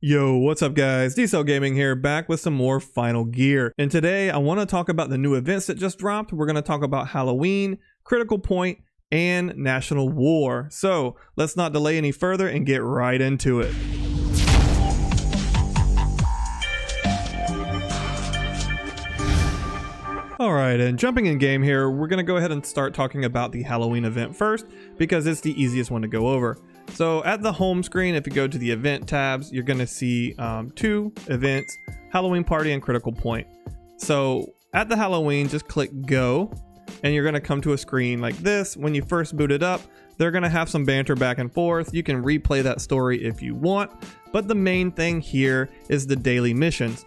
Yo, what's up guys? d-cellgaming here, back with some more Final Gear. And today I want to talk about the new events that just dropped. We're going to talk about Halloween, Critical Point, and National War. So let's not delay any further and get right into it. Alright, and jumping in game here, we're going to go ahead and start talking about the Halloween event first, because it's the easiest one to go over. So at the home screen, if you go to the event tabs, you're going to see two events, Halloween Party and Critical Point. So at the Halloween, just click go, and you're going to come to a screen like this. When you first boot it up, they're going to have some banter back and forth. You can replay that story if you want, but the main thing here is the daily missions.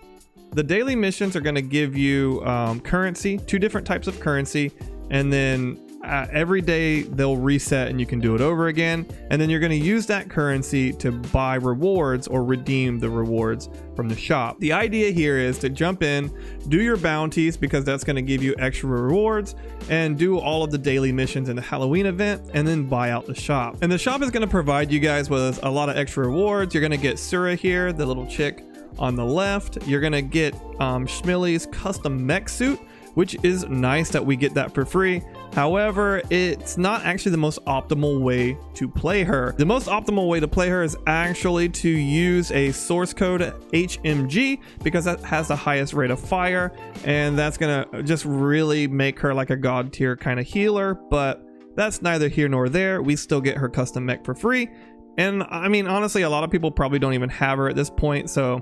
The daily missions are going to give you currency, two different types of currency, and then every day they'll reset and you can do it over again. And then you're going to use that currency to buy rewards or redeem the rewards from the shop. The idea here is to jump in, do your bounties because that's going to give you extra rewards, and do all of the daily missions in the Halloween event, and then buy out the shop. And the shop is going to provide you guys with a lot of extra rewards. You're going to get Sura here, the little chick on the left. You're gonna get Schmilly's custom mech suit, which is nice that we get that for free. However, it's not actually the most optimal way to play her. The most optimal way to play her is actually to use a source code HMG, because that has the highest rate of fire, and that's gonna just really make her like a god tier kind of healer. But that's neither here nor there. We still get her custom mech for free. And I mean, honestly, a lot of people probably don't even have her at this point, so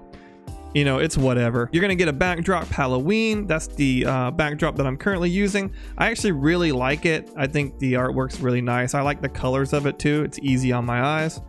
you know, it's whatever. You're gonna get a backdrop Halloween. That's the backdrop that I'm currently using. I actually really like it. I think the artwork's really nice. I like the colors of it too. It's easy on my eyes.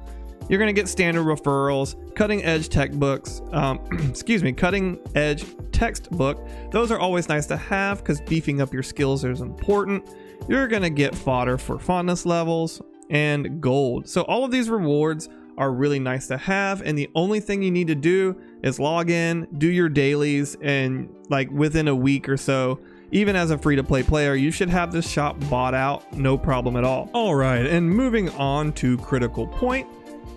You're gonna get standard referrals, cutting edge tech books, cutting edge textbook. Those are always nice to have because beefing up your skills is important. You're gonna get fodder for fondness levels and gold. So all of these rewards are really nice to have, and the only thing you need to do is log in, do your dailies, and like within a week or so, even as a free-to-play player, you should have this shop bought out, no problem at all. All right, and moving on to Critical Point,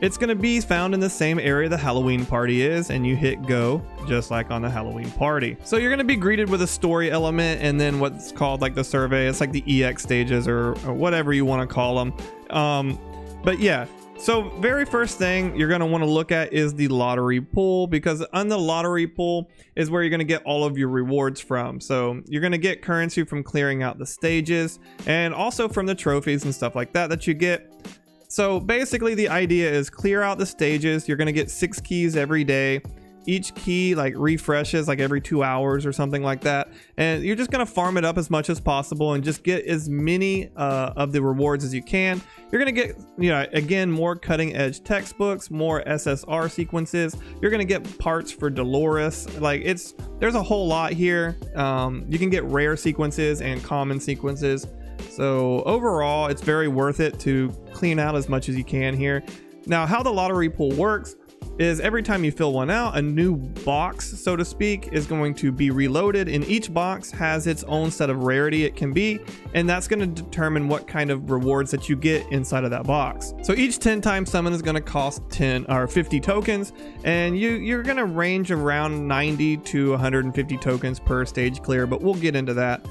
it's going to be found in the same area the Halloween Party is, and you hit go just like on the Halloween Party. So you're going to be greeted with a story element and then what's called like the survey. It's like the EX stages or whatever you want to call them. But yeah, so very first thing you're going to want to look at is the lottery pool, because on the lottery pool is where you're going to get all of your rewards from. So you're going to get currency from clearing out the stages, and also from the trophies and stuff like that you get. So basically the idea is clear out the stages. You're going to get 6 keys every day. Each key like refreshes like every 2 hours or something like that, and you're just going to farm it up as much as possible and just get as many of the rewards as you can. You're going to get, you know, again, more cutting edge textbooks, more SSR sequences. You're going to get parts for Dolores. Like there's a whole lot here. You can get rare sequences and common sequences. So overall, it's very worth it to clean out as much as you can here. Now, how the lottery pool works is every time you fill one out, a new box, so to speak, is going to be reloaded, and each box has its own set of rarity it can be, and that's going to determine what kind of rewards that you get inside of that box. So each 10 time summon is going to cost 10 or 50 tokens, and you're going to range around 90 to 150 tokens per stage clear, but we'll get into that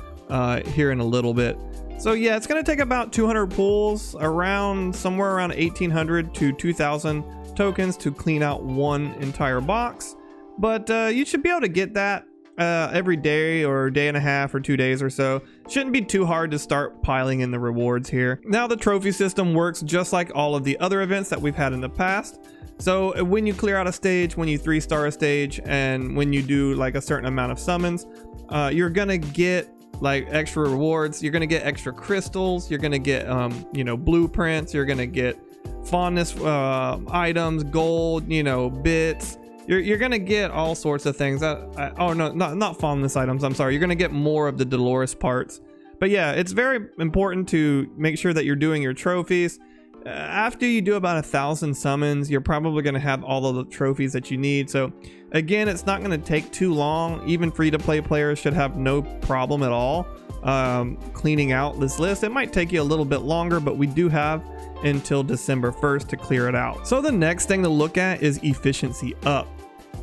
here in a little bit. So yeah, it's going to take about 200 pulls, somewhere around 1800 to 2000 tokens to clean out one entire box, but you should be able to get that every day or day and a half or 2 days or so. Shouldn't be too hard to start piling in the rewards here. Now the trophy system works just like all of the other events that we've had in the past. So when you clear out a stage, when you 3-star a stage, and when you do like a certain amount of summons, you're gonna get like extra rewards. You're gonna get extra crystals, you're gonna get blueprints, you're gonna get fondness items, gold, bits. You're gonna get all sorts of things. Not fondness items, I'm sorry. You're gonna get more of the Dolores parts. But yeah, it's very important to make sure that you're doing your trophies. After you do about 1,000 summons, you're probably going to have all of the trophies that you need. So again, it's not going to take too long. Even free-to-play players should have no problem at all cleaning out this list. It might take you a little bit longer, but we do have until December 1st to clear it out. So the next thing to look at is efficiency up.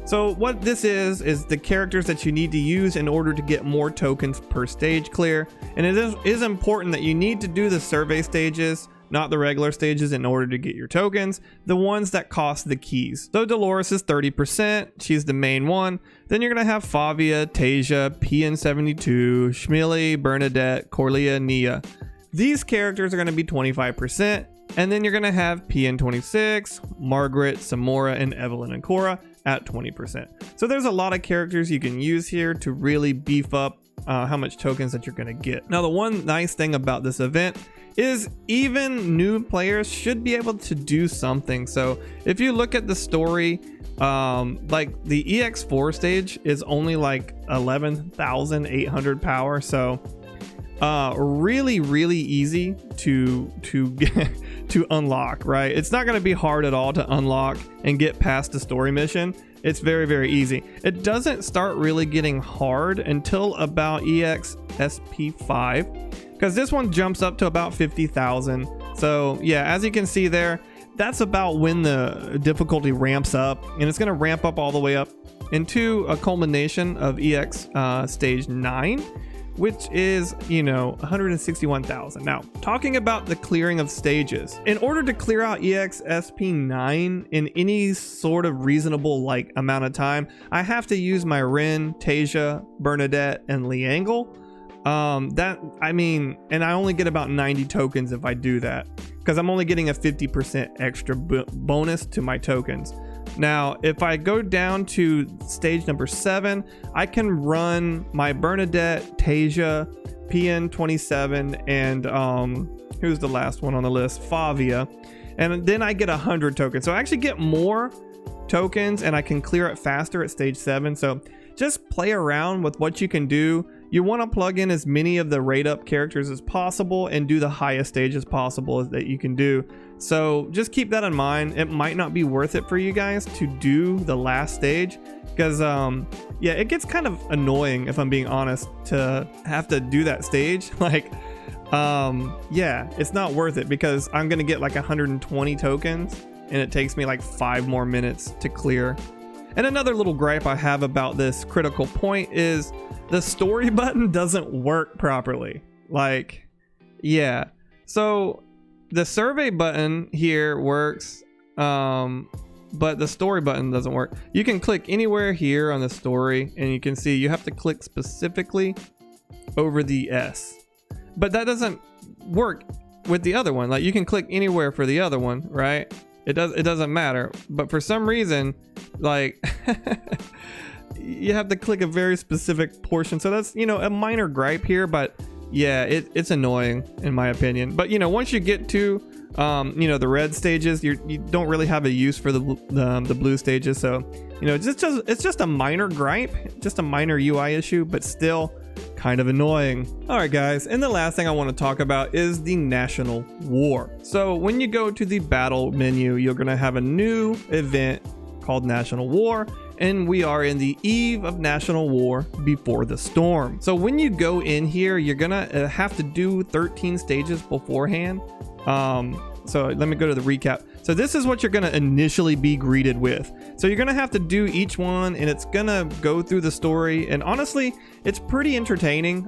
So what this is the characters that you need to use in order to get more tokens per stage clear. And it is important that you need to do the survey stages, not the regular stages, in order to get your tokens, the ones that cost the keys. So Dolores is 30%, she's the main one. Then you're gonna have Favia, Tasia, PN72, Schmilly, Bernadette, Corlia, Nia. These characters are gonna be 25%. And then you're gonna have PN26, Margaret, Samora, and Evelyn and Cora at 20%. So there's a lot of characters you can use here to really beef up how much tokens that you're gonna get. Now the one nice thing about this event is even new players should be able to do something. So if you look at the story, like the EX4 stage is only like 11,800 power. So really easy to get to unlock, right? It's not going to be hard at all to unlock and get past the story mission. It's very easy. It doesn't start really getting hard until about EX SP5, because this one jumps up to about 50,000. So yeah, as you can see there, that's about when the difficulty ramps up, and it's going to ramp up all the way up into a culmination of EX stage 9, which is, you know, 161,000. Now, talking about the clearing of stages, in order to clear out EX SP9 in any sort of reasonable like amount of time, I have to use my Ren, Tasia, Bernadette, and Liangle. And I only get about 90 tokens if I do that, because I'm only getting a 50% extra bonus to my tokens. Now, if I go down to stage number 7, I can run my Bernadette, Tasia, PN27, and who's the last one on the list? Favia. And then I get 100 tokens. So I actually get more tokens and I can clear it faster at stage 7. So just play around with what you can do. You want to plug in as many of the rate up characters as possible and do the highest stages possible that you can do. So just keep that in mind. It might not be worth it for you guys to do the last stage, because yeah, it gets kind of annoying, if I'm being honest, to have to do that stage. Like yeah, it's not worth it, because I'm gonna get like 120 tokens and it takes me like 5 more minutes to clear. And another little gripe I have about this critical point is the story button doesn't work properly. Like, yeah. So the survey button here works, but the story button doesn't work. You can click anywhere here on the story and you can see you have to click specifically over the S. But that doesn't work with the other one. Like, you can click anywhere for the other one, right? It doesn't matter. But for some reason, like you have to click a very specific portion. So that's, you know, a minor gripe here, but yeah, it's annoying in my opinion. But you know, once you get to you know, the red stages, you don't really have a use for the blue stages. So, you know, it's just a minor gripe, just a minor UI issue, but still kind of annoying. All right, guys, and the last thing I want to talk about is the National War. So when you go to the battle menu, you're going to have a new event called National War, and we are in the eve of National War before the storm. So when you go in here, you're gonna have to do 13 stages beforehand. So let me go to the recap. So this is what you're gonna initially be greeted with. So you're gonna have to do each one, and it's gonna go through the story. And honestly, it's pretty entertaining.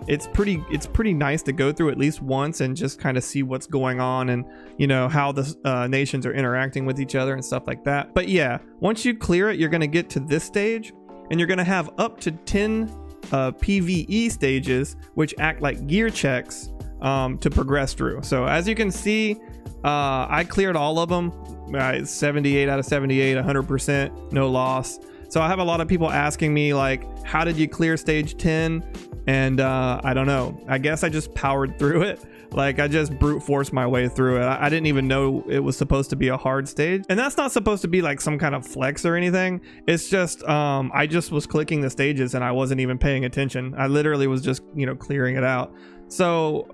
It's pretty nice to go through at least once and just kind of see what's going on, and you know, how the nations are interacting with each other and stuff like that. But yeah, once you clear it, you're gonna get to this stage, and you're gonna have up to 10 PvE stages, which act like gear checks to progress through. So as you can see, I cleared all of them, 78 out of 78, 100%, no loss. So I have a lot of people asking me, like, how did you clear stage 10? And I don't know, I guess I just powered through it. Like, I just brute forced my way through it. I didn't even know it was supposed to be a hard stage, and that's not supposed to be like some kind of flex or anything. It's just I just was clicking the stages and I wasn't even paying attention. I literally was just, you know, clearing it out. So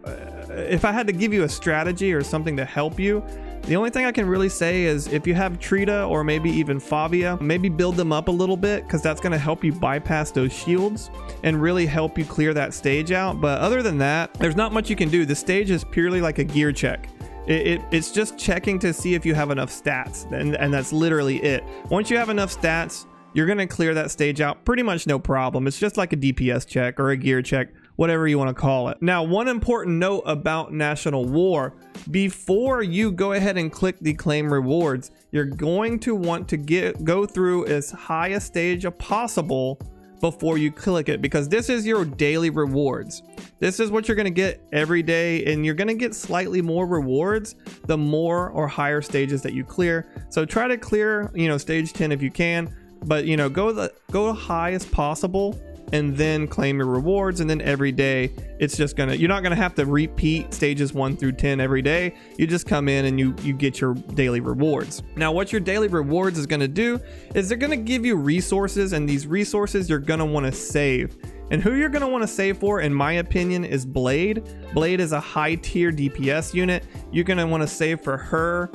if I had to give you a strategy or something to help you, The only thing I can really say is if you have Trita or maybe even Favia, maybe build them up a little bit, because that's going to help you bypass those shields and really help you clear that stage out. But other than that, there's not much you can do. The stage is purely like a gear check. It's just checking to see if you have enough stats, and that's literally it. Once you have enough stats, you're going to clear that stage out pretty much no problem. It's just like a DPS check or a gear check, whatever you want to call it. Now, one important note about National War: before you go ahead and click the claim rewards, you're going to want to go through as high a stage as possible before you click it, because this is your daily rewards. This is what you're going to get every day, and you're going to get slightly more rewards the more or higher stages that you clear. So try to clear, stage 10 if you can, but go high as possible and then claim your rewards. And then every day it's just you're not gonna have to repeat stages 1 through 10 every day. You just come in and you get your daily rewards. Now, what your daily rewards is gonna do is they're gonna give you resources, and these resources you're gonna want to save. And who you're gonna want to save for, in my opinion, is Blade. Blade is a high tier DPS unit. You're gonna want to save for her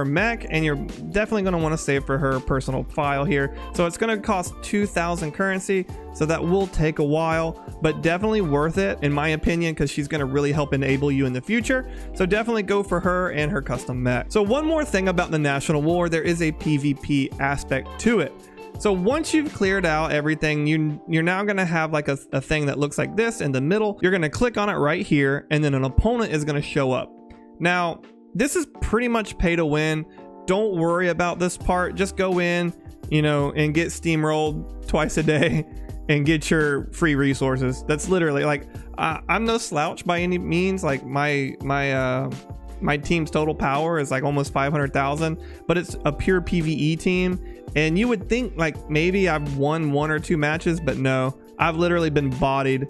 mech, and you're definitely going to want to save for her personal file here. So it's going to cost 2,000 currency, so that will take a while, but definitely worth it in my opinion, because she's going to really help enable you in the future. So definitely go for her and her custom mech. So one more thing about the National War: there is a PvP aspect to it. So once you've cleared out everything, you're now going to have like a thing that looks like this in the middle. You're going to click on it right here, and then an opponent is going to show up. Now, this is pretty much pay to win. Don't worry about this part. Just go in, and get steamrolled twice a day and get your free resources. That's literally like, I'm no slouch by any means. Like my team's total power is like almost 500,000, but it's a pure PvE team. And you would think like maybe I've won 1 or 2 matches, but no, I've literally been bodied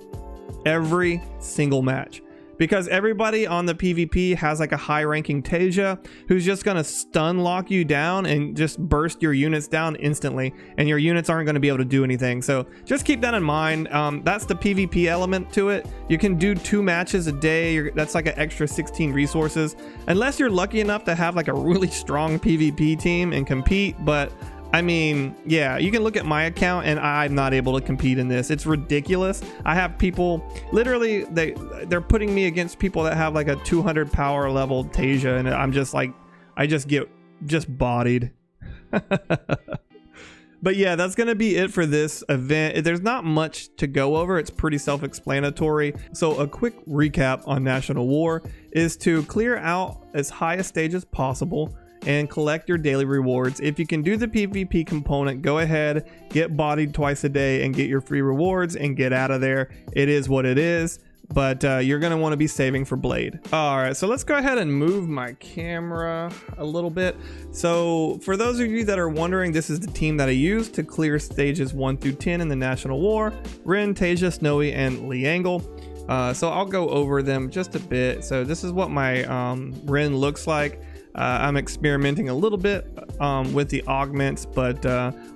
every single match. Because everybody on the PvP has like a high ranking Tasia who's just going to stun lock you down and just burst your units down instantly, and your units aren't going to be able to do anything. So just keep that in mind. That's the PvP element to it. You can do 2 matches a day. That's like an extra 16 resources, unless you're lucky enough to have like a really strong PvP team and compete. But I mean, yeah, you can look at my account and I'm not able to compete in this. It's ridiculous. I have people literally, they're putting me against people that have like a 200 power level Tasia, and I'm just like, I just get bodied. But yeah, that's going to be it for this event. There's not much to go over. It's pretty self-explanatory. So a quick recap on National War is to clear out as high a stage as possible and collect your daily rewards. If you can do the PvP component, go ahead, get bodied twice a day and get your free rewards and get out of there. It is what it is, but you're going to want to be saving for Blade. All right, so let's go ahead and move my camera a little bit. So for those of you that are wondering, this is the team that I used to clear stages 1 through 10 in the National War: Rin, Tasia, Snowy, and Liangle. So I'll go over them just a bit. So this is what my Rin looks like. I'm experimenting a little bit with the augments, but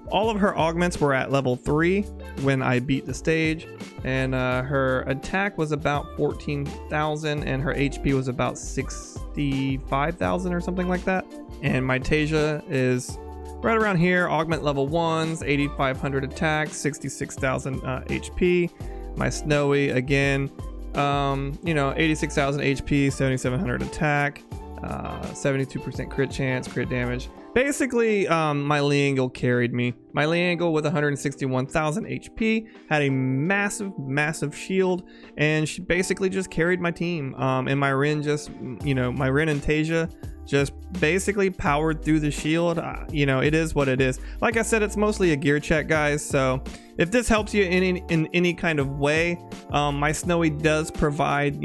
all of her augments were at level 3 when I beat the stage, and her attack was about 14,000 and her HP was about 65,000 or something like that. And my Tasia is right around here, augment level 1s, 8,500 attack, 66,000 HP. My Snowy, again, 86,000 HP, 7,700 attack. 72% crit chance, crit damage. Basically, my Liangle carried me. My Liangle with 161,000 HP had a massive shield, and she basically just carried my team. And my Rin my Rin and Tasia just basically powered through the shield. It is what it is. Like I said, it's mostly a gear check, guys. So if this helps you in any kind of way, my Snowy does provide,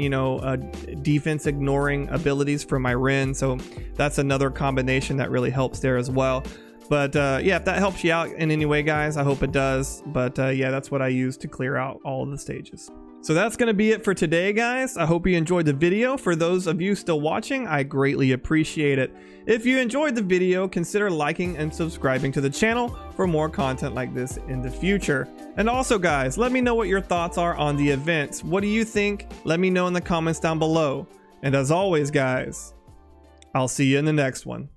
defense ignoring abilities for my Rin. So that's another combination that really helps there as well. But yeah, if that helps you out in any way, guys, I hope it does. But yeah, that's what I use to clear out all of the stages. So that's going to be it for today, guys. I hope you enjoyed the video. For those of you still watching, I greatly appreciate it. If you enjoyed the video, consider liking and subscribing to the channel for more content like this in the future. And also, guys, let me know what your thoughts are on the events. What do you think? Let me know in the comments down below. And as always, guys, I'll see you in the next one.